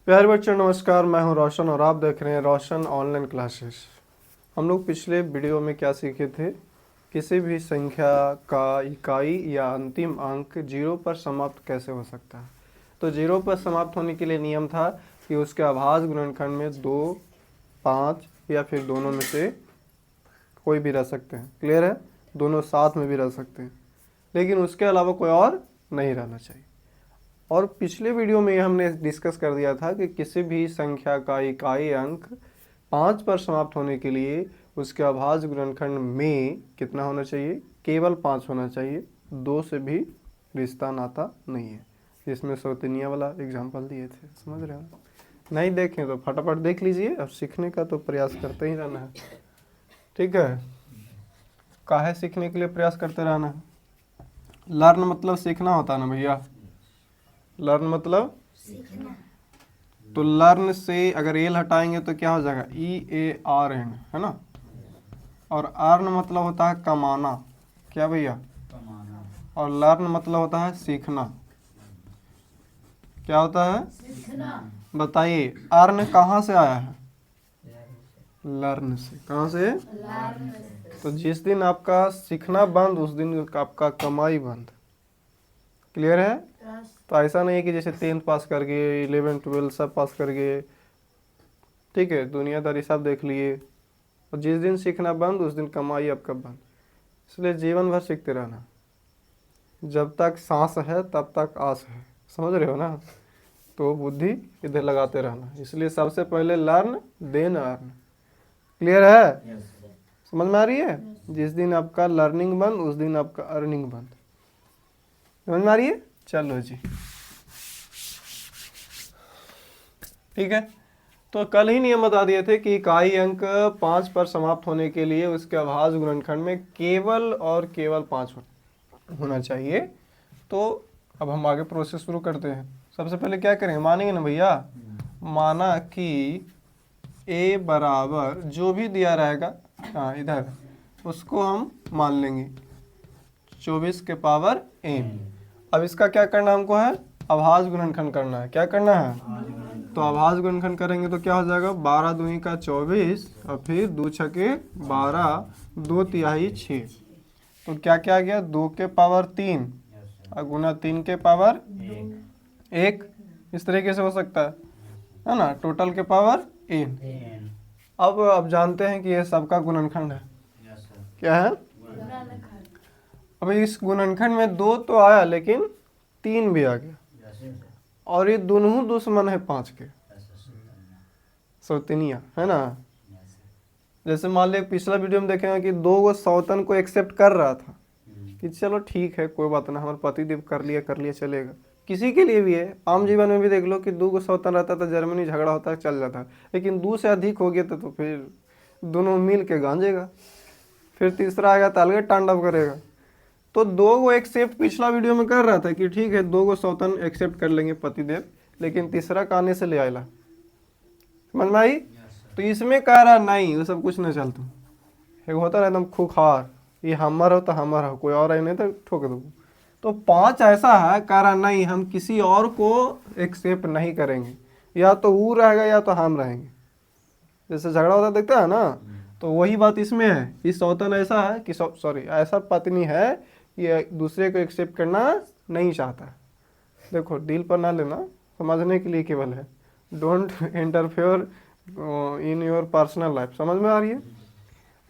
प्यारे बच्चों नमस्कार, मैं हूं रोशन और आप देख रहे हैं रोशन ऑनलाइन क्लासेस। हम लोग पिछले वीडियो में क्या सीखे थे? किसी भी संख्या का इकाई या अंतिम अंक जीरो पर समाप्त कैसे हो सकता है। तो जीरो पर समाप्त होने के लिए नियम था कि उसके अभाज्य गुणनखंड में 2, 5 या फिर दोनों में से कोई भी रह सकते हैं। क्लियर है? दोनों साथ में भी रह सकते हैं, लेकिन उसके अलावा कोई और नहीं रहना चाहिए। और पिछले वीडियो में हमने डिस्कस कर दिया था कि किसी भी संख्या का इकाई अंक 5 पर समाप्त होने के लिए उसके अभाज्य गुणनखंड में कितना होना चाहिए? केवल 5 होना चाहिए। 2 से भी रिश्ता नाता नहीं है, जिसमें सौतनिया वाला एग्जाम्पल दिए थे। समझ रहे हो? नहीं देखें तो फटाफट देख लीजिए और सीखने का तो प्रयास करते ही रहना है। ठीक है? काहे सीखने के लिए प्रयास करते रहना है? लर्न मतलब सीखना होता है ना भैया। लर्न मतलब सीखना। तो लर्न से अगर एल हटाएंगे तो क्या हो जाएगा? EARN, है ना। और अर्न मतलब होता है कमाना। क्या भैया? कमाना। और लर्न मतलब होता है सीखना। क्या होता है? सीखना। बताइए, अर्न कहाँ से आया है? लर्न से। कहाँ से? लर्न से। तो जिस दिन आपका सीखना बंद, उस दिन आपका कमाई बंद। क्लियर है? तो ऐसा नहीं है कि जैसे 10th पास कर गए, 11 12 सब पास कर गए, ठीक है, दुनियादारी सब देख लिए, और जिस दिन सीखना बंद उस दिन कमाई आपका बंद। इसलिए जीवन भर सीखते रहना। जब तक सांस है तब तक आस है। समझ रहे हो ना? तो बुद्धि इधर लगाते रहना। इसलिए सबसे पहले लर्न देन अर्न। क्लियर है? समझ में आ रही है? जिस दिन आपका लर्निंग बंद उस दिन आपका अर्निंग बंद। समझ में आ रही है? चलो जी, ठीक है। तो कल ही नियम बता दिए थे कि इकाई अंक 5 पर समाप्त होने के लिए उसके अभाज्य गुणनखंड में केवल और केवल 5 होना चाहिए। तो अब हम आगे प्रोसेस शुरू करते हैं। सबसे पहले क्या करेंगे? मानेंगे ना भैया। माना कि a बराबर जो भी दिया रहेगा, हाँ इधर, उसको हम मान लेंगे 24 के पावर n। अब इसका क्या करना हमको है? अभाज्य गुणनखंड करना है। क्या करना है? तो अभाज्य गुणनखंड करेंगे तो क्या हो जाएगा? 12 दूनी का 24 और फिर 2 छके 12, 2 तिहाई 6। तो क्या क्या आ गया? 2 के पावर 3 और गुना 3 के पावर 1। इस तरीके से हो सकता है ना। टोटल के पावर n। अब जानते हैं कि ये सबका गुणनखंड है। क्या है? अब इस गुणनखंड में 2 तो आया, लेकिन 3 भी आ गया, और ये दोनों दुश्मन है 5 के, सौतनिया, है ना। जैसे मान लिया पिछला वीडियो में देखेंगे कि 2 गो सौतन को एक्सेप्ट कर रहा था कि चलो ठीक है, कोई बात ना, हमारे पतिदेव कर लिया चलेगा। किसी के लिए भी है, आम जीवन में भी देख लो कि 2 गो सौतन रहता था, जर्मनी झगड़ा होता चल जाता है, लेकिन 2 से अधिक हो गया तो फिर दोनों मिल के गांजेगा, फिर तीसरा आएगा तो अलग तांडव करेगा। तो 2 गो एक्सेप्ट पिछला वीडियो में कर रहा था कि ठीक है 2 गो सौतन एक्सेप्ट कर लेंगे पतिदेव, लेकिन तीसरा कहने से ले आएला। समझ में आई? तो इसमें कह रहा नहीं, वो सब कुछ नहीं चलता। एक होता है एकदम खुखार, ये हमर हो तो हमर हो, कोई और है नहीं तो ठोक दो। तो 5 ऐसा है, कह रहा नहीं, हम किसी और को एक्सेप्ट नहीं करेंगे, या तो वो रहेगा या तो हम रहेंगे। जैसे झगड़ा होता देखता है ना, तो वही बात इसमें है। इस सौतन ऐसा है कि सॉरी ऐसा पत्नी है, ये दूसरे को एक्सेप्ट करना नहीं चाहता। देखो डील पर ना लेना, समझने के लिए केवल है। Don't interfere in your personal life. समझ में आ रही है?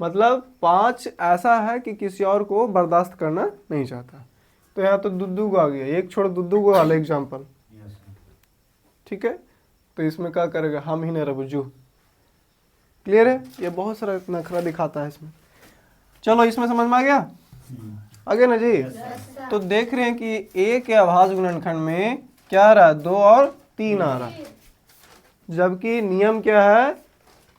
मतलब 5 ऐसा है कि किसी और को बर्दाश्त करना नहीं चाहता। तो यहाँ तो दुद्दू को आ गया, एक छोड़ दुद्दू को वाला एग्जाम्पल, ठीक है। तो इसमें क्या करेगा? हम ही नहीं रबुजू। क्लियर है? ये बहुत सारा नखरा दिखाता है इसमें। चलो इसमें समझ में आ गया? आगे ना जी। तो देख रहे हैं कि a के अभाज्य गुणनखंड में क्या आ रहा है? 2 और 3 आ रहा है, जबकि नियम क्या है?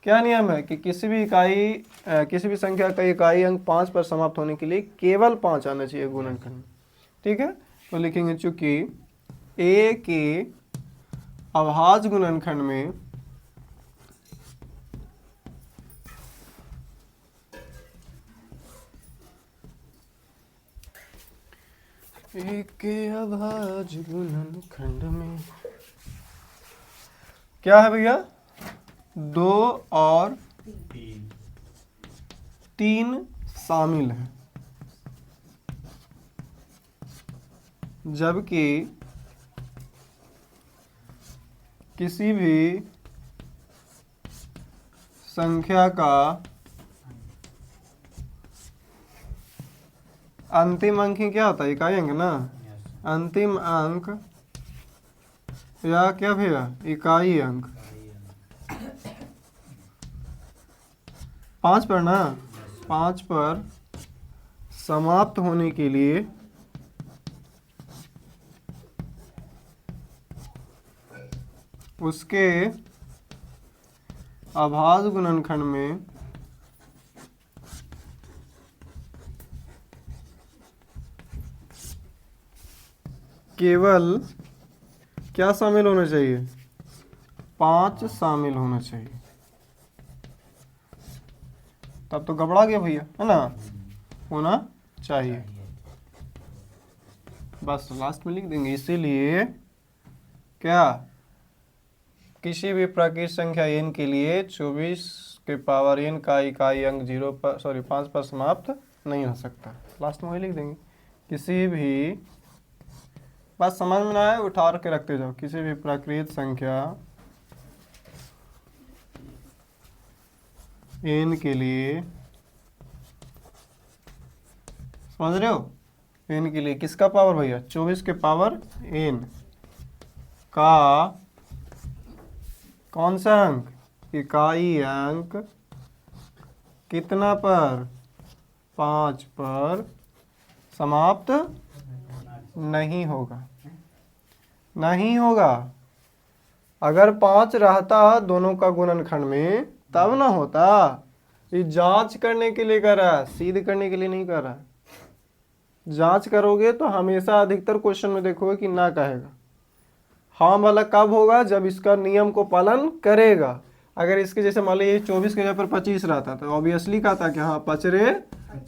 क्या नियम है कि किसी भी संख्या का इकाई अंक 5 पर समाप्त होने के लिए केवल 5 आना चाहिए गुणनखंड में। ठीक है। तो लिखेंगे चूंकि a के अभाज्य गुणनखंड में a के अभाज्य गुणनखंड में क्या है भैया, 2 और 3 शामिल है, जबकि किसी भी संख्या का अंतिम अंक ही क्या होता है, इकाई अंक ना, अंतिम अंक या क्या भैया, इकाई अंक 5 पर ना, 5 पर समाप्त होने के लिए उसके अभाज्य गुणनखंड में केवल क्या शामिल होना चाहिए, 5 शामिल होना चाहिए। तब तो गड़बड़ा गया भैया, है ना, होना चाहिए, बस लास्ट में लिख देंगे। इसीलिए क्या, किसी भी प्राकृत संख्या n के लिए 24 के पावर n का इकाई अंक 5 पर समाप्त नहीं हो सकता, लास्ट में वही लिख देंगे। किसी भी, बात समझ में ना आए उठा के रखते जाओ, किसी भी प्राकृत संख्या n के लिए, समझ रहे हो, n के लिए किसका पावर भैया, 24 के पावर n का कौन सा अंक, इकाई अंक कितना पर, 5 पर समाप्त नहीं होगा, नहीं होगा। अगर 5 रहता दोनों का गुणनखंड में तब ना होता, ये जांच करने के लिए कर रहा है, सिद्ध करने के लिए नहीं कर रहा है। जांच करोगे तो हमेशा अधिकतर क्वेश्चन में देखोगे कि ना कहेगा, हाँ वाला कब होगा, जब इसका नियम को पालन करेगा। अगर इसके जैसे मान लीजिए 24 के जगह पर 25 रहता तो ऑब्वियसली कहता कि हाँ 5 रे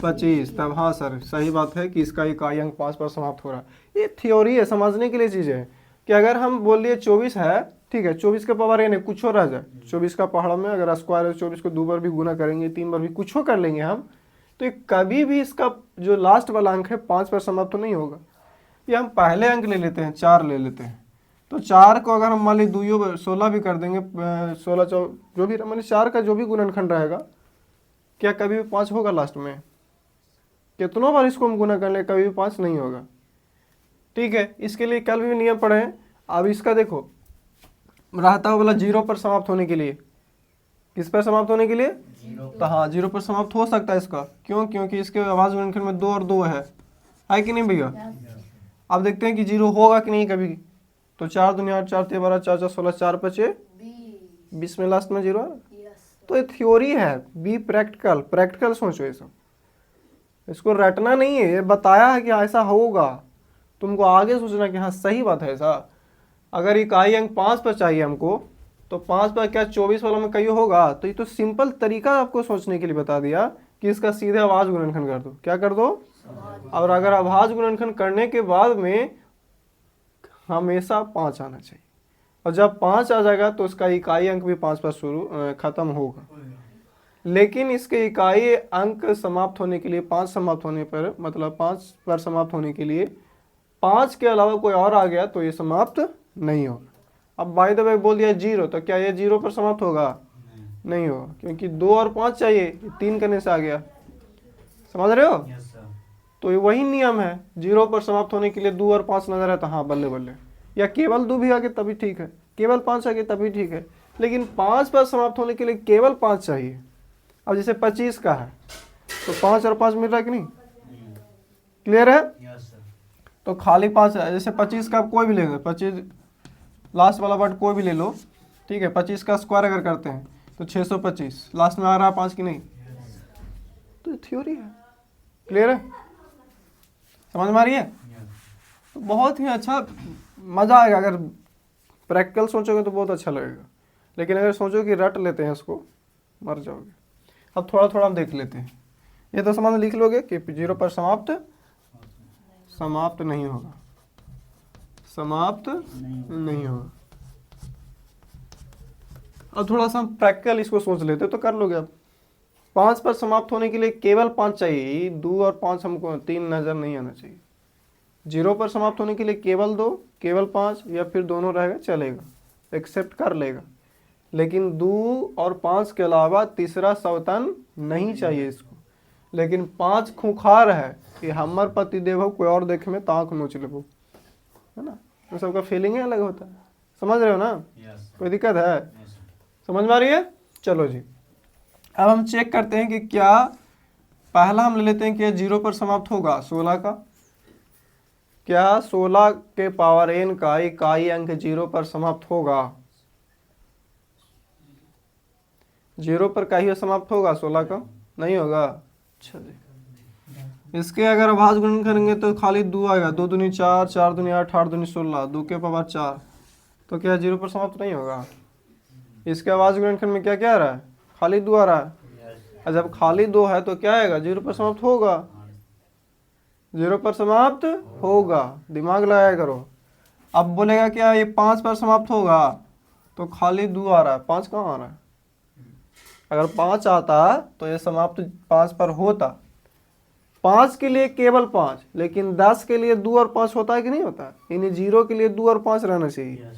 25, तब हाँ सर सही बात है कि इसका इकाई अंक 5 पर समाप्त हो रहा है। ये थ्योरी है, समझने के लिए चीज़ है कि अगर हम बोल लिए 24 है, ठीक है, 24 के पावर n है, कुछ हो रह जाए 24 का पहाड़ में अगर स्क्वायर है, 24 को 2 बार भी गुना करेंगे, 3 बार भी कुछ हो कर लेंगे हम, तो ये कभी भी इसका जो लास्ट वाला अंक है 5 पर समाप्त तो नहीं होगा। ये हम पहले अंक ले लेते हैं, 4 ले लेते हैं, तो 4 को अगर हम मान ली 2 16 भी कर देंगे, 16 जो भी मान ली 4 का जो भी गुणनखंड रहेगा, क्या कभी भी 5 होगा लास्ट में, कितनों बार इसको हम गुना कर ले कभी भी 5 नहीं होगा। ठीक है, इसके लिए कल भी नियम पढ़े हैं। अब इसका देखो रहता है वाला 0 पर समाप्त होने के लिए, किस पर समाप्त होने के लिए, तो हाँ 0 पर समाप्त हो सकता है इसका, क्यों, क्योंकि इसके अभाज्य गुणनखंड में 2 और 2 है कि नहीं भैया। अब देखते हैं कि 0 होगा कि नहीं कभी, तो 4 दूनी 8, 4 3 12, 4 4 16, 4 5 20 में लास्ट में 0 है। तो ये थ्योरी है, बी प्रैक्टिकल, प्रैक्टिकल सोचो ये सब, इसको रटना नहीं है, ये बताया है कि ऐसा होगा, तुमको आगे सोचना कि हाँ सही बात है ऐसा। अगर इकाई अंक 5 पर चाहिए हमको, तो 5 पर क्या 24 वाला में कहीं होगा, तो ये तो सिंपल तरीका आपको सोचने के लिए बता दिया कि इसका सीधे अभाज्य गुणनखंड कर दो, क्या कर दो, और अगर अभाज्य गुणनखंड करने के बाद में हमेशा 5 आना चाहिए, और जब 5 आ जाएगा तो उसका इकाई अंक भी 5 पर शुरू खत्म होगा। लेकिन इसके इकाई अंक समाप्त होने के लिए 5 समाप्त होने पर, मतलब 5 पर समाप्त होने के लिए 5 के अलावा कोई और आ गया तो ये समाप्त नहीं होगा। अब बाय द वे बोल दिया 0, तो क्या ये 0 पर समाप्त होगा, नहीं होगा, क्योंकि 2 और 5 चाहिए, 3 करने से आ गया, समझ रहे हो। तो ये वही नियम है, 0 पर समाप्त होने के लिए 2 और 5 नजर है तो हाँ बल्ले बल्ले, या केवल 2 भी आ गए तभी ठीक है, केवल 5 आ गए तभी ठीक है, लेकिन 5 पर समाप्त होने के लिए केवल 5 चाहिए। अब जैसे 25 का है तो 5 और 5 मिल रहा है कि नहीं, क्लियर है। तो खाली 5 है, जैसे 25 का आप कोई भी लेंगे, 25 लास्ट वाला वर्ड कोई भी ले लो, ठीक है, 25 का स्क्वायर अगर करते हैं तो 625 लास्ट में आ रहा है 5 की नहीं, तो ये थ्योरी है, क्लियर है, समझ में आ रही है। तो बहुत ही अच्छा मज़ा आएगा, अगर प्रैक्टिकल सोचोगे तो बहुत अच्छा लगेगा, लेकिन अगर सोचो कि रट लेते हैं इसको मर जाओगे। अब थोड़ा थोड़ा हम देख लेते हैं, ये तो समझ लिख लोगे कि 0 पर समाप्त नहीं होगा, समाप्त नहीं होगा। अब थोड़ा सा प्रैक्टिकल इसको सोच लेते तो कर लोगे आप। 5 पर समाप्त होने के लिए केवल 5 चाहिए, 2 और 5 हमको 3 नज़र नहीं आना चाहिए। 0 पर समाप्त होने के लिए केवल 2, केवल 5 या फिर दोनों रहेगा चलेगा, एक्सेप्ट कर लेगा। लेकिन 2 और 5 के अलावा तीसरा सवतन नहीं चाहिए इसको। लेकिन 5 खूंखार है कि हमर पति देव हो, कोई और देखे में ताक नोच लेबो, है ना। तो सबका फीलिंग अलग होता है, समझ रहे हो ना। कोई दिक्कत है, समझ में आ रही है। चलो जी, अब हम चेक करते हैं कि क्या पहला हम ले लेते हैं कि 0 पर समाप्त होगा 16 का। क्या 16 के पावर n का इकाई अंक 0 पर समाप्त होगा? 0 पर का ही समाप्त होगा, 16 का नहीं होगा। अच्छा जी, इसके अगर अभाज्य गुणन करेंगे तो खाली 2 आएगा, 2 दूनी 4, 4 दूनी 8, 8 दूनी 16, 2 के पावर 4, तो क्या 0 पर समाप्त नहीं होगा। इसके अभाज्य गुणनखंड में क्या क्या आ रहा है, खाली 2 आ रहा है। और जब खाली 2 है तो क्या आएगा, 0 पर समाप्त होगा, 0 पर समाप्त होगा, दिमाग लगाया करो। अब बोलेगा क्या ये 5 पर समाप्त होगा, तो खाली 2 आ रहा है, 5 कहाँ आ रहा है। अगर 5 आता तो ये समाप्त 5 पर होता। 5 के लिए केवल 5, लेकिन 10 के लिए 2 और 5 होता है कि नहीं होता। यानी 0 के लिए 2 और 5 रहना चाहिए।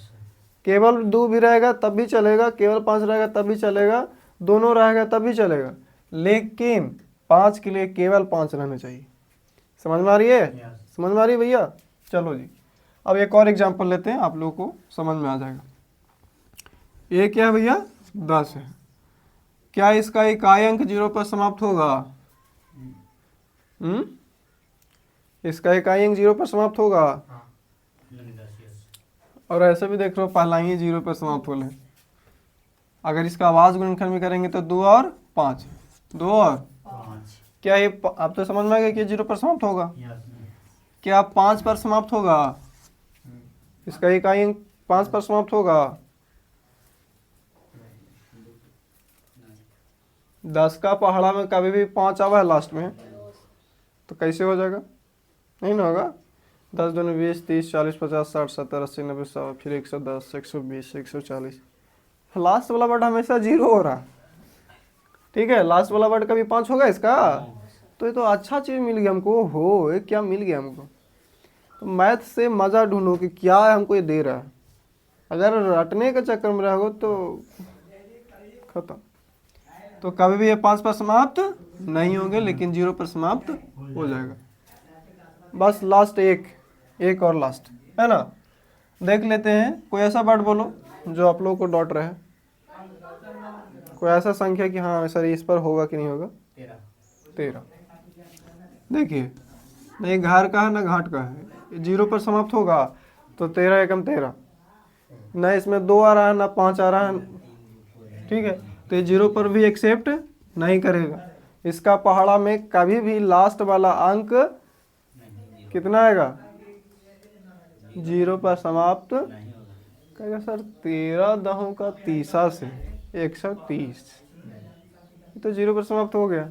केवल 2 भी रहेगा तब भी चलेगा, केवल 5 रहेगा तब भी चलेगा, दोनों रहेगा तब भी चलेगा, लेकिन 5 के लिए केवल 5 रहना चाहिए। समझ में आ रही है, समझ में आ रही है भैया। चलो जी, अब एक और एग्जांपल लेते हैं, आप लोगों को समझ में आ जाएगा। ये क्या है भैया, 10 है। क्या इसका इकाई अंक 0 पर समाप्त होगा? इसका इकाई अंक 0 पर समाप्त होगा। और ऐसे भी देख रहे हो, पहला ही 0 पर समाप्त हो ले। अगर इसका अभाज्य गुणनखंड में करेंगे तो 2 और 5, 2 और 5, क्या ये आप तो समझ में आ गया कि 0 पर समाप्त होगा। क्या 5 पर समाप्त होगा? इसका इकाई अंक 5 पर समाप्त होगा। 10 का पहाड़ा में कभी भी 5 आवा है लास्ट में, तो कैसे हो जाएगा, नहीं ना होगा। 10 दूनी 20, 30, 40, 50, 60, 70, 80, 90, 100, फिर 110, 120, 140। लास्ट वाला वर्ड हमेशा 0 हो रहा, ठीक है। लास्ट वाला वर्ड कभी 5 होगा इसका, तो ये तो अच्छा चीज़ मिल गया हमको। हो ये क्या मिल गया हमको। तो मैथ से मज़ा ढूंढो कि क्या है हमको ये दे रहा है। अगर रटने के चक्कर में रहोगे तो खत्म। तो कभी भी ये 5 पर समाप्त नहीं होंगे, लेकिन 0 पर समाप्त हो जाएगा। बस लास्ट एक और लास्ट है ना, देख लेते हैं। कोई ऐसा वर्ड बोलो जो आप लोगों को डॉट रहे, कोई ऐसा संख्या कि हाँ सर इस पर होगा कि नहीं होगा। 13। देखिए, नहीं घर का है ना घाट का है, 0 पर समाप्त होगा तो 13 एकम 13, न इसमें 2 आ रहा है ना 5 आ रहा है, ठीक है। तो ये 0 पर भी एक्सेप्ट नहीं करेगा। इसका पहाड़ा में कभी भी लास्ट वाला अंक कितना आएगा, 0 पर समाप्त कहेगा। सर 13 दहों का 30 से 130, तो 0 पर समाप्त हो गया,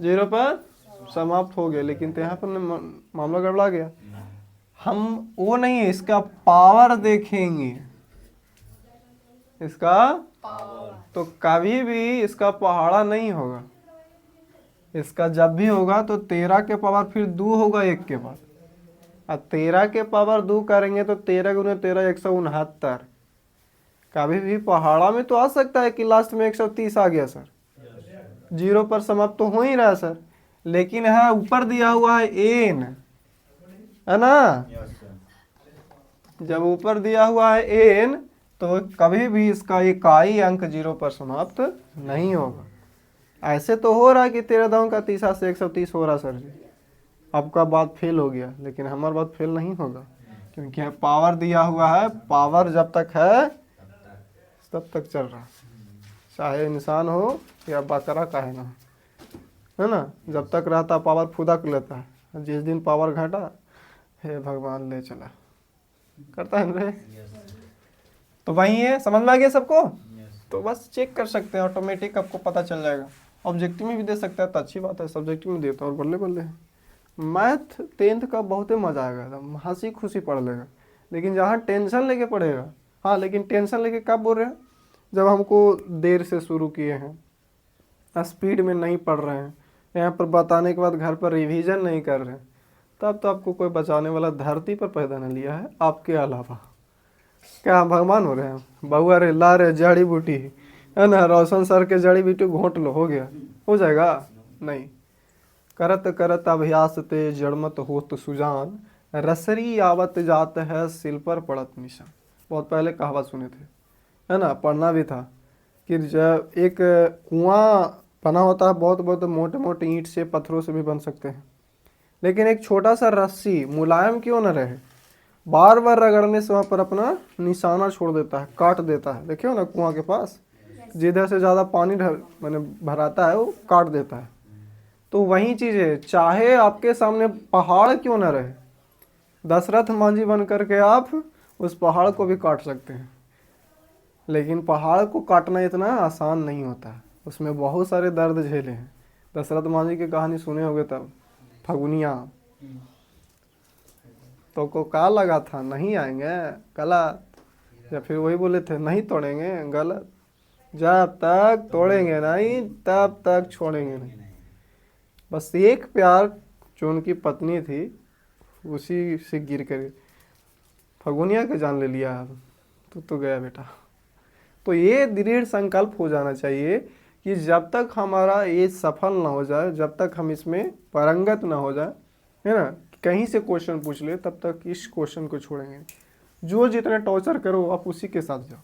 0 पर समाप्त हो गया। लेकिन तो यहाँ पर मामला गड़बड़ा गया। हम वो नहीं है, इसका पावर देखेंगे, इसका तो कभी भी इसका पहाड़ा नहीं होगा। इसका जब भी होगा तो 13 के पावर फिर 2 होगा 1 के बाद, और 13 के पावर 2 करेंगे तो 13 गुने 13 169। कभी भी पहाड़ा में तो आ सकता है कि लास्ट में 130 आ गया सर, 0 पर समाप्त तो हो ही रहा है सर। लेकिन है ऊपर दिया हुआ है एन, है ना। जब ऊपर दिया हुआ है एन तो कभी भी इसका इकाई अंक 0 पर समाप्त नहीं होगा। ऐसे तो हो रहा है कि 13 दहों का 30 से 130 हो रहा सर जी, आपका बात फेल हो गया, लेकिन हमारी बात फेल नहीं होगा, क्योंकि पावर दिया हुआ है। पावर जब तक है तब तक चल रहा, चाहे इंसान हो या बकरा काहे ना, है ना। जब तक रहता पावर खुदा कर लेता है, जिस दिन पावर घटा, हे भगवान ले चला, करता है रे। तो वही है, समझ में आ गया सबको। तो बस चेक कर सकते हैं, ऑटोमेटिक आपको पता चल जाएगा। ऑब्जेक्टिव में भी दे सकता है तो अच्छी बात है, सब्जेक्टिव में देता और बल्ले बल्ले है। मैथ 10th का बहुत ही मजा आएगा, एकदम हंसी खुशी पढ़ लेगा। लेकिन जहाँ टेंशन लेके पढ़ेगा, हाँ लेकिन टेंशन लेके कब बोल रहे हैं, जब हमको देर से शुरू किए हैं, स्पीड में नहीं पढ़ रहे हैं, यहाँ पर बताने के बाद घर पर रिवीजन नहीं कर रहे हैं, तब तो आपको कोई बचाने वाला धरती पर पैदा नहीं लिया है आपके अलावा। क्या हम भगवान हो रहे हैं? बहुआ रे ला रे जड़ी बूटी है ना, रोशन सर के जड़ी बूटी घोंट लो, हो गया, हो जाएगा? नहीं। करत करत अभ्यास ते जड़मत होत सुजान, रसरी आवत जात है सिल पर पड़त निशान। बहुत पहले कहावत सुने थे, है ना, पढ़ना भी था कि जब एक कुआं बना होता है, बहुत बहुत मोटे मोटे ईंट से पत्थरों से भी बन सकते हैं, लेकिन एक छोटा सा रस्सी मुलायम क्यों न रहे, बार बार रगड़ने से वहाँ पर अपना निशाना छोड़ देता है, काट देता है। देखियो ना कुआं के पास जिधर से ज़्यादा पानी मैंने भराता है वो काट देता है। तो वही चीज़ है, चाहे आपके सामने पहाड़ क्यों न रहे, दशरथ मांझी बन करके आप उस पहाड़ को भी काट सकते हैं, लेकिन पहाड़ को काटना इतना आसान नहीं होता है, उसमें बहुत सारे दर्द झेले हैं। दशरथ मांझी की कहानी सुने होंगे तब, फगुनिया तो को का लगा था नहीं आएंगे गलत, या फिर वही बोले थे नहीं तोड़ेंगे गलत, जब तक तोड़ेंगे नहीं तब तक छोड़ेंगे नहीं। बस एक प्यार जो उनकी पत्नी थी उसी से गिर कर फगुनिया के जान ले लिया, तो गया बेटा। तो ये दृढ़ संकल्प हो जाना चाहिए कि जब तक हमारा ये सफल ना हो जाए, जब तक हम इसमें पारंगत ना हो जाए, है ना, कहीं से क्वेश्चन पूछ ले, तब तक इस क्वेश्चन को छोड़ेंगे। जो जितने टॉर्चर करो आप उसी के साथ जाओ।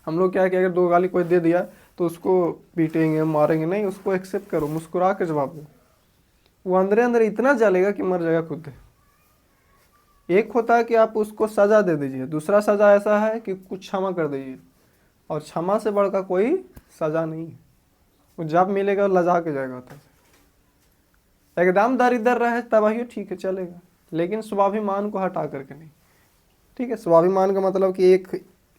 हम लोग क्या कि अगर दो गाली कोई दे दिया तो उसको पीटेंगे मारेंगे, नहीं, उसको एक्सेप्ट करो, मुस्कुरा के जवाब दो। वो अंदर अंदर इतना जलेगा कि मर जाएगा खुद। एक होता है कि आप उसको सजा दे दीजिए, दूसरा सजा ऐसा है कि कुछ क्षमा कर दीजिए, और क्षमा से बढ़कर कोई सजा नहीं है। वो जब मिलेगा लजा के जाएगा। तो एकदम दरिद्र रहे तबाही ठीक है, चलेगा, लेकिन स्वाभिमान को हटा करके नहीं। ठीक है, स्वाभिमान का मतलब कि एक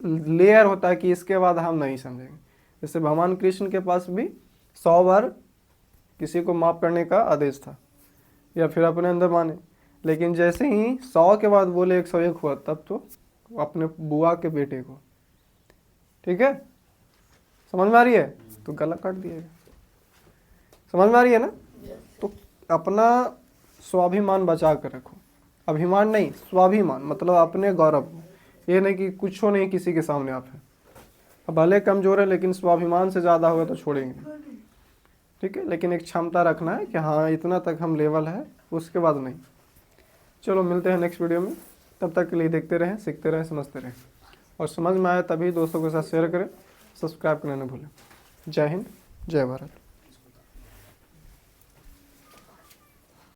लेयर होता है कि इसके बाद हम नहीं समझेंगे। जैसे भगवान कृष्ण के पास भी 100 बार किसी को माफ़ करने का आदेश था, या फिर अपने अंदर माने, लेकिन जैसे ही 100 के बाद बोले 101 हुआ, तब तो अपने बुआ के बेटे को, ठीक है, समझ में आ रही है, तो गला काट दिएगा। समझ में आ रही है ना? तो अपना स्वाभिमान बचा कर रखो, अभिमान नहीं, स्वाभिमान मतलब अपने गौरव। ये नहीं कि कुछ हो नहीं किसी के सामने आप है, अब भले कमजोर है लेकिन स्वाभिमान से ज़्यादा होगा तो छोड़ेंगे। ठीक है, लेकिन एक क्षमता रखना है कि हाँ इतना तक हम लेवल है, उसके बाद नहीं। चलो मिलते हैं नेक्स्ट वीडियो में, तब तक के लिए देखते रहें, सीखते रहें, समझते रहें, और समझ में आए तभी दोस्तों के साथ शेयर करें, सब्सक्राइब करना न भूलें। जय हिंद, जय भारत।